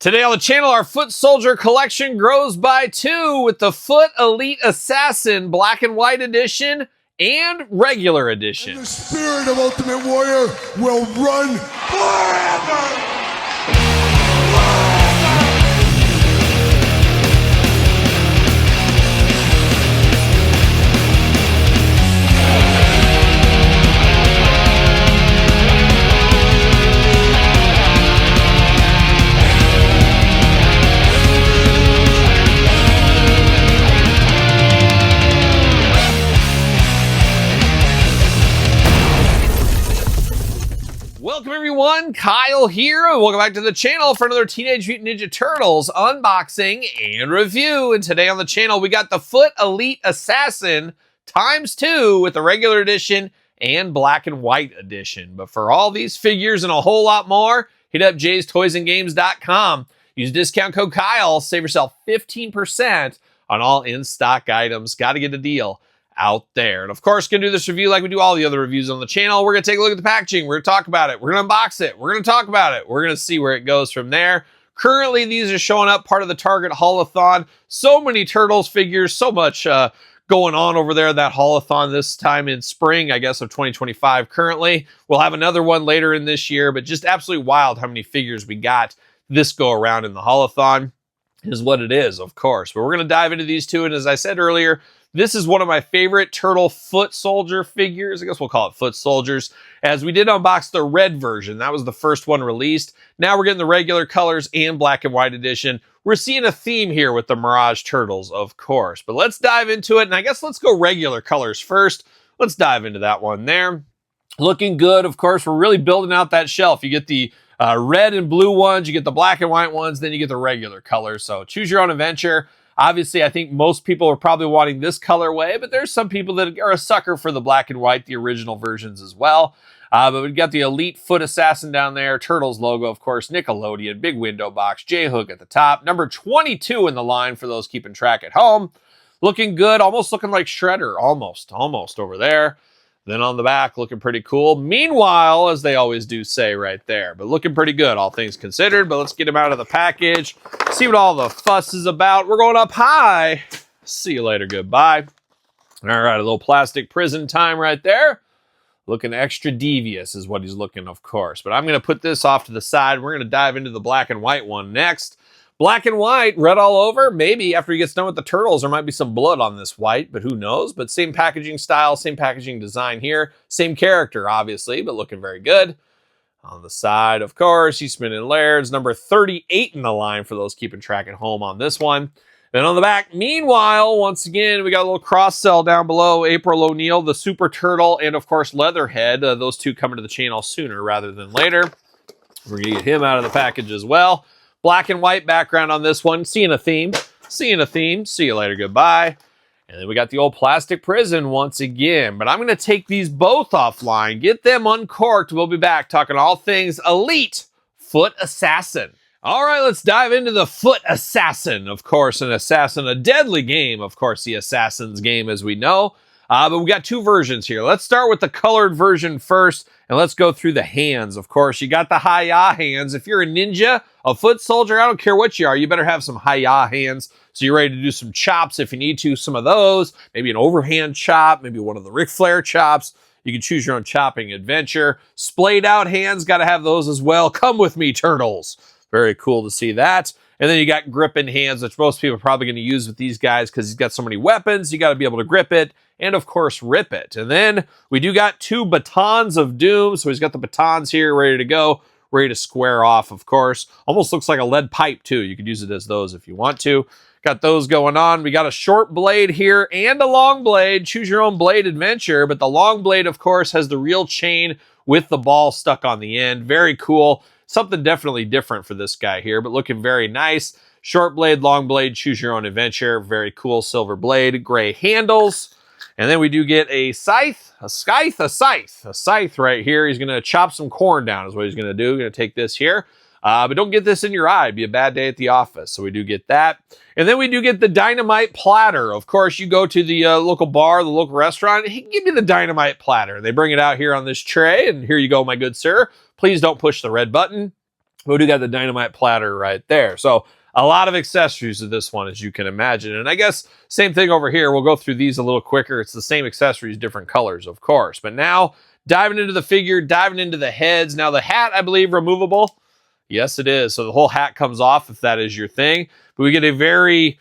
Today on the channel, our Foot Soldier collection grows by 2 with the Foot Elite Assassin Black and White Edition and Regular Edition. And the spirit of Ultimate Warrior will run forever! Welcome everyone, Kyle here, and welcome back to the channel for another Teenage Mutant Ninja Turtles unboxing and review. And today on the channel, we got the Foot Elite Assassin ×2 with the regular edition and black and white edition. But for all these figures and a whole lot more, hit up jaystoysandgames.com. Use discount code Kyle, save yourself 15% on all in-stock items. Got to get a deal out there. And of course, gonna do this review like we do all the other reviews on the channel. We're gonna take a look at the packaging, we're gonna talk about it, we're gonna unbox it, we're gonna talk about it, we're gonna see where it goes from there. Currently, these are showing up part of the Target Haulathon. So many Turtles figures, so much going on over there, that Haulathon this time in spring, I guess, of 2025 currently. We'll have another one later in this year, but just absolutely wild how many figures we got this go around in the Haulathon is what it is, of course. But we're gonna dive into these two, and as I said earlier, this is one of my favorite Turtle Foot Soldier figures. I guess we'll call it Foot Soldiers, as we did unbox the red version. That was the first one released. Now we're getting the regular colors and black and white edition. We're seeing a theme here with the Mirage Turtles, of course. But let's dive into it, and I guess let's go regular colors first. Let's dive into that one there. Looking good, of course. We're really building out that shelf. You get the red and blue ones, you get the black and white ones, then you get the regular colors. So choose your own adventure. Obviously, I think most people are probably wanting this colorway, but there's some people that are a sucker for the black and white, the original versions as well. But we've got the Elite Foot Assassin down there, Turtles logo, of course, Nickelodeon, big window box, J-hook at the top. Number 22 in the line for those keeping track at home. Looking good, almost looking like Shredder, almost over there. Then on the back, looking pretty cool. Meanwhile, as they always do say right there, but looking pretty good, all things considered. But let's get them out of the package, see what all the fuss is about. We're going up high. See you later, goodbye. All right, a little plastic prison time right there. Looking extra devious is what he's looking, of course. But I'm going to put this off to the side. We're going to dive into the black and white one next. Black and white, red all over. Maybe after he gets done with the Turtles, there might be some blood on this white, but who knows? But same packaging style, same packaging design here. Same character, obviously, but looking very good. On the side, of course, he's spinning Laird's number 38 in the line for those keeping track at home on this one. Then on the back, meanwhile, once again, we got a little cross-sell down below. April O'Neil, the Super Turtle, and of course, Leatherhead. Those two coming to the channel sooner rather than later. We're going to get him out of the package as well. Black and white background on this one. Seeing a theme. See you later, goodbye. And then we got the old plastic prison once again. But I'm going to take these both offline, get them uncorked. We'll be back talking all things Elite Foot Assassin. All right, let's dive into the Foot Assassin. Of course, an assassin, a deadly game. Of course, the Assassin's game, as we know. But we got two versions here. Let's start with the colored version first, and let's go through the hands. Of course, you got the hi-ya hands. If you're a ninja, a foot soldier, I don't care what you are, you better have some hi-ya hands. So you're ready to do some chops if you need to, some of those. Maybe an overhand chop, maybe one of the Ric Flair chops. You can choose your own chopping adventure. Splayed out hands, got to have those as well. Come with me, Turtles. Very cool to see that. And then you got gripping hands, which most people are probably going to use with these guys because he's got so many weapons. You got to be able to grip it and, of course, rip it. And then we do got two batons of doom. So he's got the batons here ready to go, ready to square off, of course. Almost looks like a lead pipe, too. You could use it as those if you want to. Got those going on. We got a short blade here and a long blade. Choose your own blade adventure. But the long blade, of course, has the real chain with the ball stuck on the end. Very cool. Something definitely different for this guy here, but looking very nice. Short blade, long blade, choose your own adventure. Very cool silver blade, gray handles. And then we do get a scythe right here. He's going to chop some corn down is what he's going to do. Going to take this here. But don't get this in your eye. It'd be a bad day at the office. So we do get that. And then we do get the dynamite platter. Of course, you go to the local bar, the local restaurant, he can give you the dynamite platter. They bring it out here on this tray. And here you go, my good sir. Please don't push the red button. We do got the dynamite platter right there. So a lot of accessories to this one, as you can imagine. And I guess same thing over here. We'll go through these a little quicker. It's the same accessories, different colors, of course. But now diving into the figure, diving into the heads. Now the hat, I believe, removable. Yes, it is. So the whole hat comes off if that is your thing. But we get a very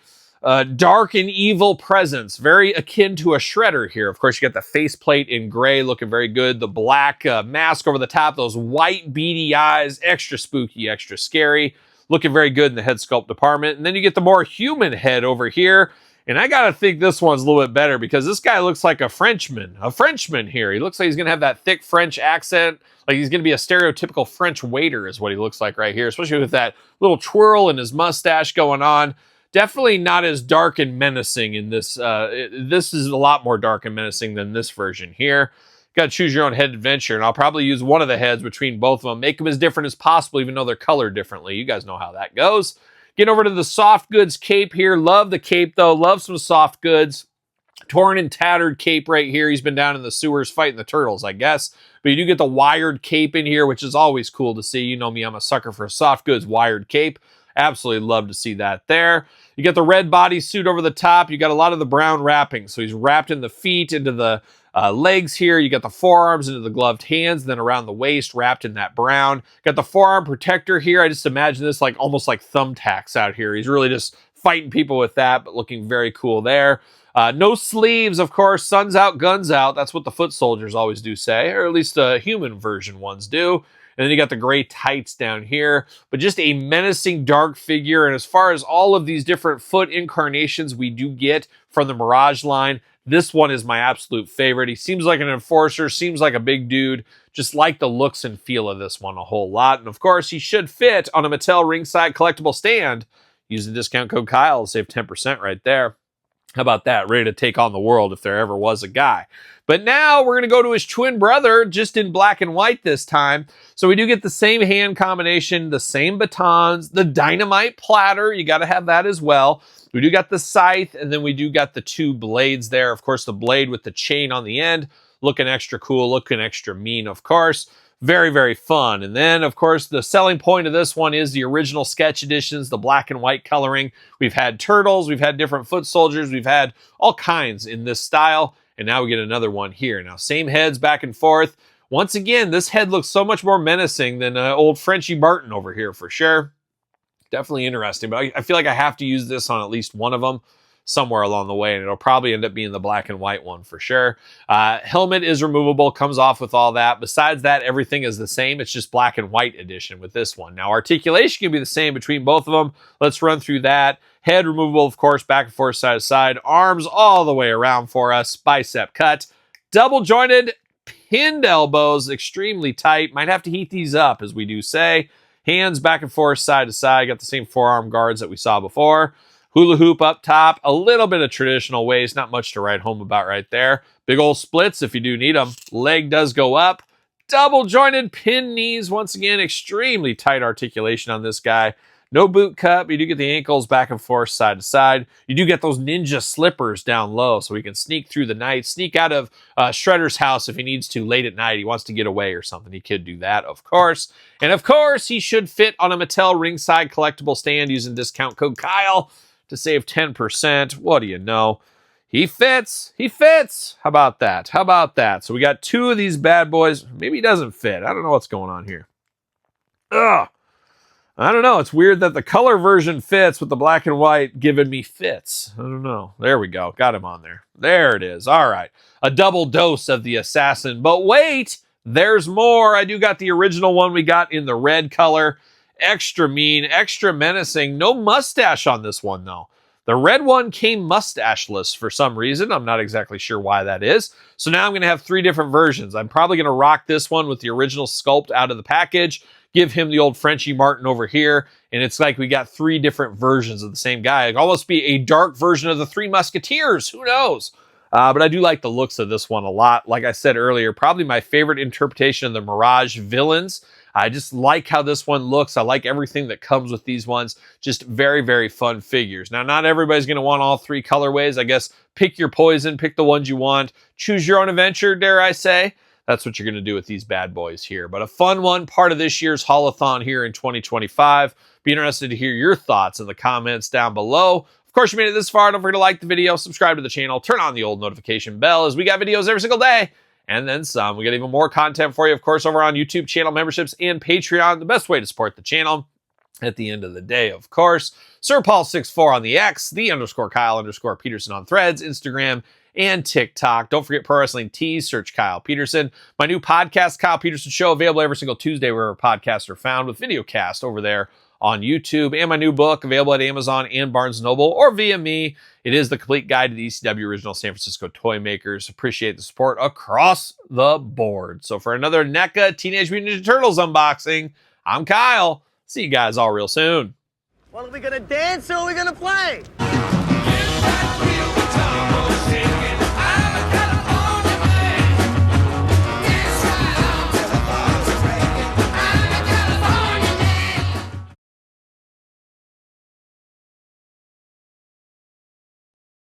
dark and evil presence, very akin to a shredder here. Of course, you got the faceplate in gray, looking very good. The black mask over the top, those white beady eyes, extra spooky, extra scary, looking very good in the head sculpt department. And then you get the more human head over here. And I gotta think this one's a little bit better because this guy looks like a Frenchman here. He looks like he's gonna have that thick French accent, like he's gonna be a stereotypical French waiter is what he looks like right here, especially with that little twirl in his mustache going on. Definitely not as dark and menacing in this. This is a lot more dark and menacing than this version here. Got to choose your own head adventure, and I'll probably use one of the heads between both of them. Make them as different as possible, even though they're colored differently. You guys know how that goes. Get over to the soft goods cape here. Love the cape, though. Love some soft goods. Torn and tattered cape right here. He's been down in the sewers fighting the turtles, I guess. But you do get the wired cape in here, which is always cool to see. You know me, I'm a sucker for a soft goods wired cape. Absolutely love to see that there. You got the red bodysuit over the top. You got a lot of the brown wrapping. So he's wrapped in the feet, into the legs here. You got the forearms into the gloved hands, then around the waist, wrapped in that brown. Got the forearm protector here. I just imagine this like almost like thumbtacks out here. He's really just fighting people with that, but looking very cool there. No sleeves, of course. Sun's out, guns out. That's what the foot soldiers always do say, or at least the human version ones do. And then you got the gray tights down here, but just a menacing dark figure. And as far as all of these different foot incarnations we do get from the Mirage line, this one is my absolute favorite. He seems like an enforcer, seems like a big dude. Just like the looks and feel of this one a whole lot. And of course, he should fit on a Mattel ringside collectible stand. Use the discount code Kyle to save 10% right there. How about that? Ready to take on the world if there ever was a guy. But now we're going to go to his twin brother, just in black and white this time. So we do get the same hand combination, the same batons, the dynamite platter. You got to have that as well. We do got the scythe, and then we do got the two blades there. Of course, the blade with the chain on the end, looking extra cool, looking extra mean, of course. Very, very fun. And then, of course, the selling point of this one is the original sketch editions, the black and white coloring. We've had turtles, we've had different foot soldiers, we've had all kinds in this style. And now we get another one here. Now, same heads back and forth. Once again, this head looks so much more menacing than old Frenchie Barton over here for sure. Definitely interesting, but I feel like I have to use this on at least one of them somewhere along the way, and it'll probably end up being the black and white one for sure. Helmet is removable, comes off with all that. Besides that, everything is the same. It's just black and white edition with this one. Now, articulation can be the same between both of them. Let's run through that. Head removable, of course, back and forth, side to side. Arms all the way around for us. Bicep cut. Double jointed, pinned elbows, extremely tight. Might have to heat these up, as we do say. Hands back and forth, side to side. Got the same forearm guards that we saw before. Hula hoop up top. A little bit of traditional waist. Not much to write home about right there. Big old splits if you do need them. Leg does go up. Double jointed pin knees. Once again, extremely tight articulation on this guy. No boot cut, but you do get the ankles back and forth, side to side. You do get those ninja slippers down low, so he can sneak through the night, sneak out of Shredder's house if he needs to late at night. He wants to get away or something. He could do that, of course. And of course, he should fit on a Mattel ringside collectible stand using discount code Kyle to save 10%. What do you know? He fits. He fits. How about that? How about that? So we got two of these bad boys. Maybe he doesn't fit. I don't know what's going on here. Ugh. I don't know. It's weird that the color version fits with the black and white giving me fits. I don't know. There we go. Got him on there. There it is. All right. A double dose of the assassin. But wait, there's more. I do got the original one we got in the red color. Extra mean, extra menacing. No mustache on this one, though. The red one came mustacheless for some reason. I'm not exactly sure why that is. So now I'm going to have three different versions. I'm probably going to rock this one with the original sculpt out of the package. Give him the old Frenchie Martin over here, and it's like we got three different versions of the same guy. It could almost be a dark version of the Three Musketeers. Who knows? But I do like the looks of this one a lot. Like I said earlier, probably my favorite interpretation of the Mirage villains. I just like how this one looks. I like everything that comes with these ones. Just very, very fun figures. Now, not everybody's going to want all three colorways. I guess pick your poison, pick the ones you want. Choose your own adventure, dare I say. that's what you're going to do with these bad boys here. But a fun one, part of this year's haulathon here in 2025. Be interested to hear your thoughts in the comments down below. Of course, you made it this far. Don't forget to like the video, subscribe to the channel, turn on the old notification bell, as we got videos every single day and then some. We got even more content for you, of course, over on YouTube channel memberships and Patreon. The best way to support the channel. At the end of the day, of course, Sir Paul64 on the X, _Kyle_Peterson on Threads, Instagram, and TikTok. Don't forget Pro Wrestling Tees, search Kyle Peterson. My new podcast, Kyle Peterson Show, available every single Tuesday wherever podcasts are found, with video cast over there on YouTube. And my new book, available at Amazon and Barnes & Noble, or via me. It is The Complete Guide to the ECW Original San Francisco Toy Makers. Appreciate the support across the board. So for another NECA Teenage Mutant Ninja Turtles unboxing, I'm Kyle. See you guys all real soon. Well, are we gonna dance or are we gonna play? Get back,